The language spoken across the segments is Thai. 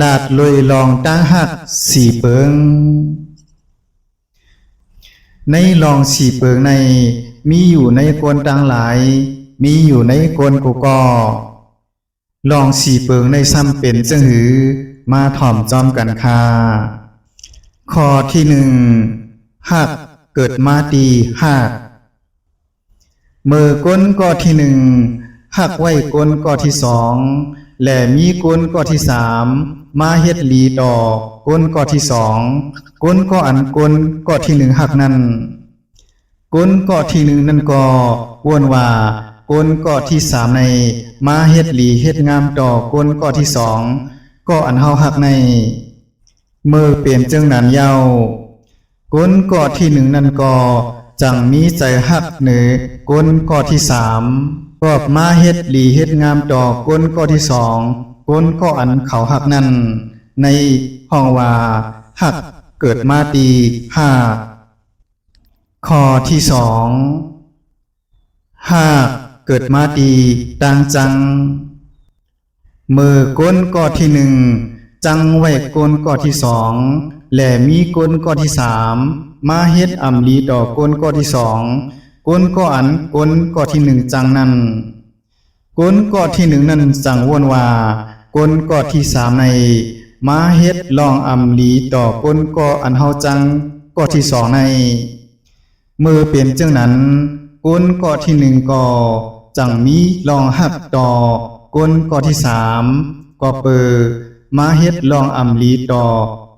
ลาดลอยลองตั้งหักสีเปิงในลองสีเปิงในมีอยู่ในกวนต่างหลายมีอยู่ในกวนกุกอลองสีเปิงในซ้ำเป็นจึงหือมาถ่อมจอมกันคาข้อที่หนึ่งหักเกิดมาดีหักมือก้นก้อที่หนึ่งหักไว้ก้นก้อที่สองและมีก้นก้อที่สามมาเฮ็ดหลีดอกก้นก้อที่สองก้นก้ออันก้นก้อที่หนึ่งหักนั้นก้นก้อที่หนึ่งนั่นก็วนว่าก้นก้อที่สามในมาเฮ็ดหลีเฮ็ดงามดอกก้นก้อที่สองก็อันเฮาหักในเมื่อเปลี่ยนจึงนั้นเย้าก้นก้อที่หนึ่งนั่นก็จังมีใจหักเหนือก้นก้อที่สามก็มาเฮ็ดหลีเฮ็ดงามดอกก้นก้อที่สองก้นก้ออันเขาหักนั้นในห้องว่าหักเกิดมาดีห้าข้อที่สองหักเกิดมาดีดังจังมือก้นก้อที่หนึ่งจังไว้ก้นก้อที่สองและมีก้นก้อที่สามมาเฮ็ดอำลีดอกก้นก้อที่สองก้นก้ออันก้นก้อที่หนึ่งจังนั้นก้นก้อที่หนึ่งนั้นจังวนว่าก้นก้อที่สามในมาเฮ็ดลองอำลีต่อก้นก้ออันเฮาจังก้อที่สองในมือเป็นจังนั้นก้นก้อที่หนึ่งก็จังมีลองหักต่อก้นก้อที่สามก็เปิดมาเฮ็ดลองอำลีต่อ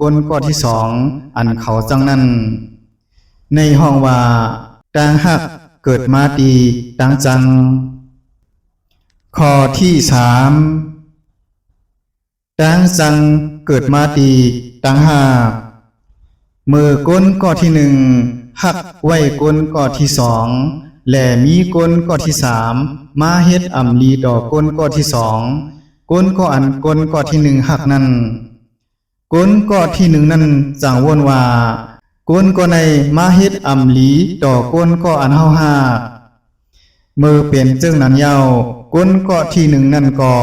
ก้นก้อที่สองอันเขาจังนั้นในห้องว่าดังหักเกิดมาดีดังจังข้อที่สามดังจังเกิดมาดีดังหักมือก้นก้อที่หนึ่งหักไว้ก้นก้อที่สองและมีก้นก้อที่สามมาเฮ็ดอำลีดอกก้นก้อที่สองก้นก้ออันก้นก้อที่หนึ่งหักนั้นก้นก้อที่หนึ่งนั้นจังวนว่าก้นก้อในมาเฮ็ดอำลีดอกก้นก้ออันเฮาหักมือเป็นจึงนั้นเย้าก้นก้อที่หนึ่งนั่นก็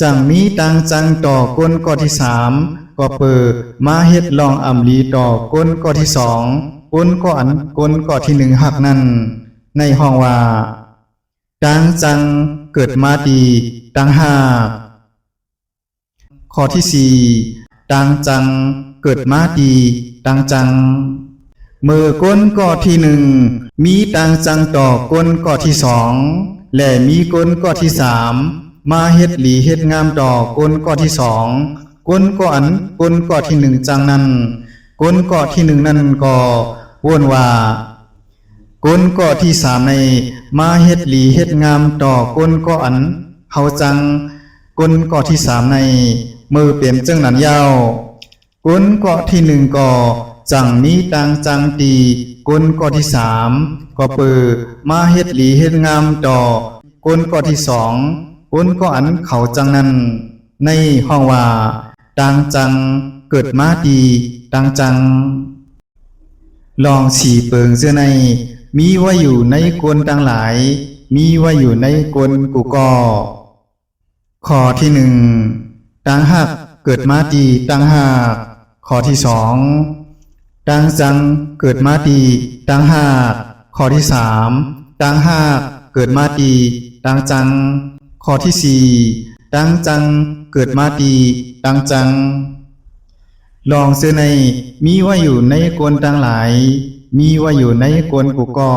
จังมีตังจังต่อก้นก้อที่สามก็เปิดมาเฮ็ดลองอำลีต่อก้นก้อที่สองก้นก้ออันก้นก้อที่หนึ่งหักนั้นในห้องว่าดังจังเกิดมาดีดังหักข้อที่สี่ดังจังเกิดมาดีดังจังมือก้นก้อที่หนึ่งมีดังจังต่อก้นก้อที่สองและมีก้นก้อที่สามมาเฮ็ดหลีเฮ็ดงามดอกก้นก้อที่สองก้นก้ออันก้นก้อที่หนึ่งจังนั้นก้นก้อที่หนึ่งนั่นก็วนว่าก้นก้อที่สามในมาเฮ็ดหลีเฮ็ดงามดอกก้นก้ออันเฮาจังก้นก้อที่สามในมือเปลี่ยนจึงนั้นยาวก้นก้อที่หนึ่งก็จังมีตังจังตีก้นก้อที่สามก็เปิดมาเฮ็ดหลีเฮ็ดงามดอกก้นก้อที่สองก้นก้ออันเขาจังนั้นในห้องว่าดังจังเกิดมาดีดังจังลองสีเปิงเสื้อในมีไว้อยู่ในกวนต่างหลายมีไว้อยู่ในกวนกุกอข้อที่หนึ่งดังหักเกิดมาดีดังหักข้อที่สองดังจังเกิดมาดีดังหักข้อที่สามดังหักเกิดมาดีดังจังข้อที่สี่ดังจังเกิดมาดีดังจังลองเสื้อในมีไว้อยู่ในกวนต่างหลายมีไว้อยู่ในกวนกุกอ